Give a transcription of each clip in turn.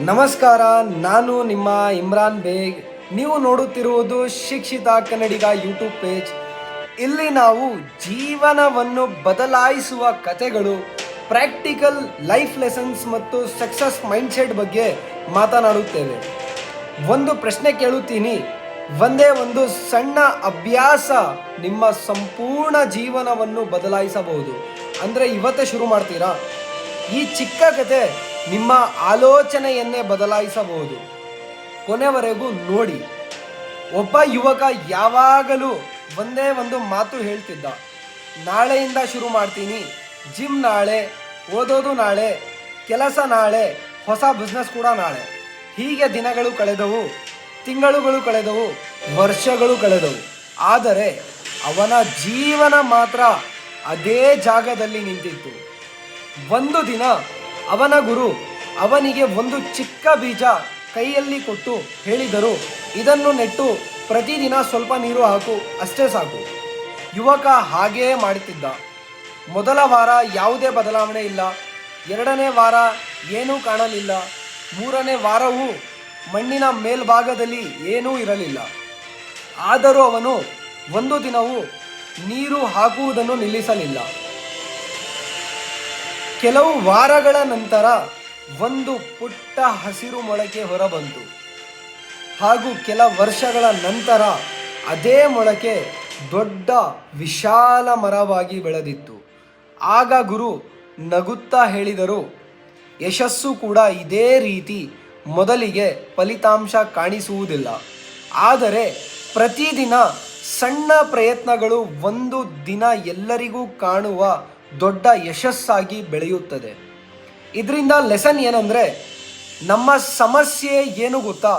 ನಮಸ್ಕಾರ, ನಾನು ನಿಮ್ಮ ಇಮ್ರಾನ್ ಬೇಗ್. ನೀವು ನೋಡುತ್ತಿರುವುದು ಶಿಕ್ಷಿತ ಕನ್ನಡಿಗ ಯೂಟ್ಯೂಬ್ ಪೇಜ್. ಇಲ್ಲಿ ನಾವು ಜೀವನವನ್ನು ಬದಲಾಯಿಸುವ ಕಥೆಗಳು, ಪ್ರಾಕ್ಟಿಕಲ್ ಲೈಫ್ ಲೆಸನ್ಸ್ ಮತ್ತು ಸಕ್ಸಸ್ ಮೈಂಡ್ಸೆಟ್ ಬಗ್ಗೆ ಮಾತನಾಡುತ್ತೇವೆ. ಒಂದು ಪ್ರಶ್ನೆ ಕೇಳುತ್ತೀನಿ, ಒಂದೇ ಒಂದು ಸಣ್ಣ ಅಭ್ಯಾಸ ನಿಮ್ಮ ಸಂಪೂರ್ಣ ಜೀವನವನ್ನು ಬದಲಾಯಿಸಬಹುದು. ಅಂದರೆ ಇವತ್ತೇ ಶುರು ಮಾಡ್ತೀರಾ? ಈ ಚಿಕ್ಕ ಕತೆ ನಿಮ್ಮ ಆಲೋಚನೆಯನ್ನೇ ಬದಲಾಯಿಸಬಹುದು. ಕೊನೆವರೆಗೂ ನೋಡಿ. ಒಬ್ಬ ಯುವಕ ಯಾವಾಗಲೂ ಒಂದೇ ಒಂದು ಮಾತು ಹೇಳ್ತಿದ್ದ, ನಾಳೆಯಿಂದ ಶುರು ಮಾಡ್ತೀನಿ, ಜಿಮ್ ನಾಳೆ, ಓದೋದು ನಾಳೆ, ಕೆಲಸ ನಾಳೆ, ಹೊಸ ಬಿಸ್ನೆಸ್ ಕೂಡ ನಾಳೆ. ಹೀಗೆ ದಿನಗಳು ಕಳೆದವು, ತಿಂಗಳುಗಳು ಕಳೆದವು, ವರ್ಷಗಳು ಕಳೆದವು. ಆದರೆ ಅವನ ಜೀವನ ಮಾತ್ರ ಅದೇ ಜಾಗದಲ್ಲಿ ನಿಂತಿತ್ತು. ಒಂದು ದಿನ ಅವನ ಗುರು ಅವನಿಗೆ ಒಂದು ಚಿಕ್ಕ ಬೀಜ ಕೈಯಲ್ಲಿ ಕೊಟ್ಟು ಹೇಳಿದರು, ಇದನ್ನು ನೆಟ್ಟು ಪ್ರತಿದಿನ ಸ್ವಲ್ಪ ನೀರು ಹಾಕು, ಅಷ್ಟೇ ಸಾಕು. ಯುವಕ ಹಾಗೆಯೇ ಮಾಡುತ್ತಿದ್ದ. ಮೊದಲ ವಾರ ಯಾವುದೇ ಬದಲಾವಣೆ ಇಲ್ಲ, ಎರಡನೇ ವಾರ ಏನೂ ಕಾಣಲಿಲ್ಲ, ಮೂರನೇ ವಾರವೂ ಮಣ್ಣಿನ ಮೇಲ್ಭಾಗದಲ್ಲಿ ಏನೂ ಇರಲಿಲ್ಲ. ಆದರೂ ಅವನು ಒಂದು ದಿನವೂ ನೀರು ಹಾಕುವುದನ್ನು ನಿಲ್ಲಿಸಲಿಲ್ಲ. ಕೆಲವು ವಾರಗಳ ನಂತರ ಒಂದು ಪುಟ್ಟ ಹಸಿರು ಮೊಳಕೆ ಹೊರಬಂತು. ಹಾಗೂ ಕೆಲ ವರ್ಷಗಳ ನಂತರ ಅದೇ ಮೊಳಕೆ ದೊಡ್ಡ ವಿಶಾಲ ಮರವಾಗಿ ಬೆಳೆದಿತ್ತು. ಆಗ ಗುರು ನಗುತ್ತಾ ಹೇಳಿದರು, ಯಶಸ್ಸು ಕೂಡ ಇದೇ ರೀತಿ ಮೊದಲಿಗೆ ಫಲಿತಾಂಶ ಕಾಣಿಸುವುದಿಲ್ಲ, ಆದರೆ ಪ್ರತಿದಿನ ಸಣ್ಣ ಪ್ರಯತ್ನಗಳು ಒಂದು ದಿನ ಎಲ್ಲರಿಗೂ ಕಾಣುವ ದೊಡ್ಡ ಯಶಸ್ಸಾಗಿ ಬೆಳೆಯುತ್ತದೆ. ಇದರಿಂದ ಲೆಸನ್ ಏನಂದರೆ, ನಮ್ಮ ಸಮಸ್ಯೆ ಏನು ಗೊತ್ತಾ?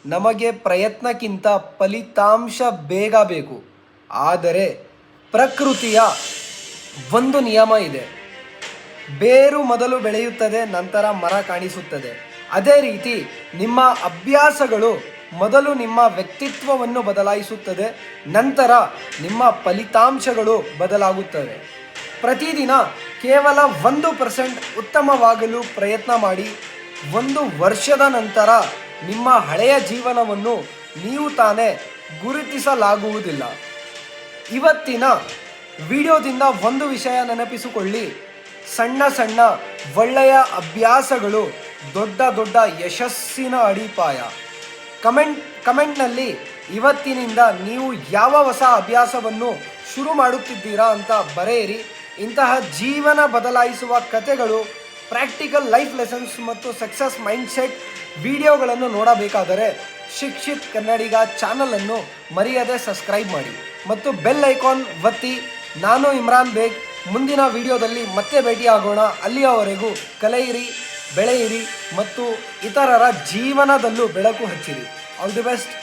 ನಮಗೆ ಪ್ರಯತ್ನಕ್ಕಿಂತ ಫಲಿತಾಂಶ ಬೇಗ ಬೇಕು. ಆದರೆ ಪ್ರಕೃತಿಯ ಒಂದು ನಿಯಮ ಇದೆ, ಬೇರು ಮೊದಲು ಬೆಳೆಯುತ್ತದೆ, ನಂತರ ಮರ ಕಾಣಿಸುತ್ತದೆ. ಅದೇ ರೀತಿ ನಿಮ್ಮ ಅಭ್ಯಾಸಗಳು ಮೊದಲು ನಿಮ್ಮ ವ್ಯಕ್ತಿತ್ವವನ್ನು ಬದಲಾಯಿಸುತ್ತದೆ, ನಂತರ ನಿಮ್ಮ ಫಲಿತಾಂಶಗಳು ಬದಲಾಗುತ್ತವೆ. ಪ್ರತಿದಿನ ಕೇವಲ 1% ಉತ್ತಮವಾಗಲು ಪ್ರಯತ್ನ ಮಾಡಿ. 1 ವರ್ಷದ ನಂತರ ನಿಮ್ಮ ಹಳೆಯ ಜೀವನವನ್ನು ನೀವು ತಾನೇ ಗುರುತಿಸಲಾಗುವುದಿಲ್ಲ. ಇವತ್ತಿನ ವಿಡಿಯೋದಿಂದ ಒಂದು ವಿಷಯ ನೆನಪಿಸಿಕೊಳ್ಳಿ, ಸಣ್ಣ ಸಣ್ಣ ಒಳ್ಳೆಯ ಅಭ್ಯಾಸಗಳು ದೊಡ್ಡ ದೊಡ್ಡ ಯಶಸ್ಸಿನ ಅಡಿಪಾಯ. ಕಮೆಂಟ್ನಲ್ಲಿ ಇವತ್ತಿನಿಂದ ನೀವು ಯಾವ ಹೊಸ ಅಭ್ಯಾಸವನ್ನು ಶುರು ಮಾಡುತ್ತಿದ್ದೀರಾ ಅಂತ ಬರೆಯಿರಿ. ಇಂತಹ ಜೀವನ ಬದಲಾಯಿಸುವ ಕಥೆಗಳು, ಪ್ರಾಕ್ಟಿಕಲ್ ಲೈಫ್ ಲೆಸನ್ಸ್ ಮತ್ತು ಸಕ್ಸಸ್ ಮೈಂಡ್ಸೆಟ್ ವಿಡಿಯೋಗಳನ್ನು ನೋಡಬೇಕಾದರೆ ಶಿಕ್ಷಿತ್ ಕನ್ನಡಿಗ ಚಾನಲನ್ನು ಮರೆಯದೆ ಸಬ್ಸ್ಕ್ರೈಬ್ ಮಾಡಿ ಮತ್ತು ಬೆಲ್ ಐಕಾನ್ ಒತ್ತಿ. ನಾನು ಇಮ್ರಾನ್ ಬೇಗ್. ಮುಂದಿನ ವಿಡಿಯೋದಲ್ಲಿ ಮತ್ತೆ ಭೇಟಿಯಾಗೋಣ. ಅಲ್ಲಿಯವರೆಗೂ ಕಲಿಯಿರಿ, ಬೆಳೆಯಿರಿ ಮತ್ತು ಇತರರ ಜೀವನದಲ್ಲೂ ಬೆಳಕು ಹಚ್ಚಿರಿ. All the best.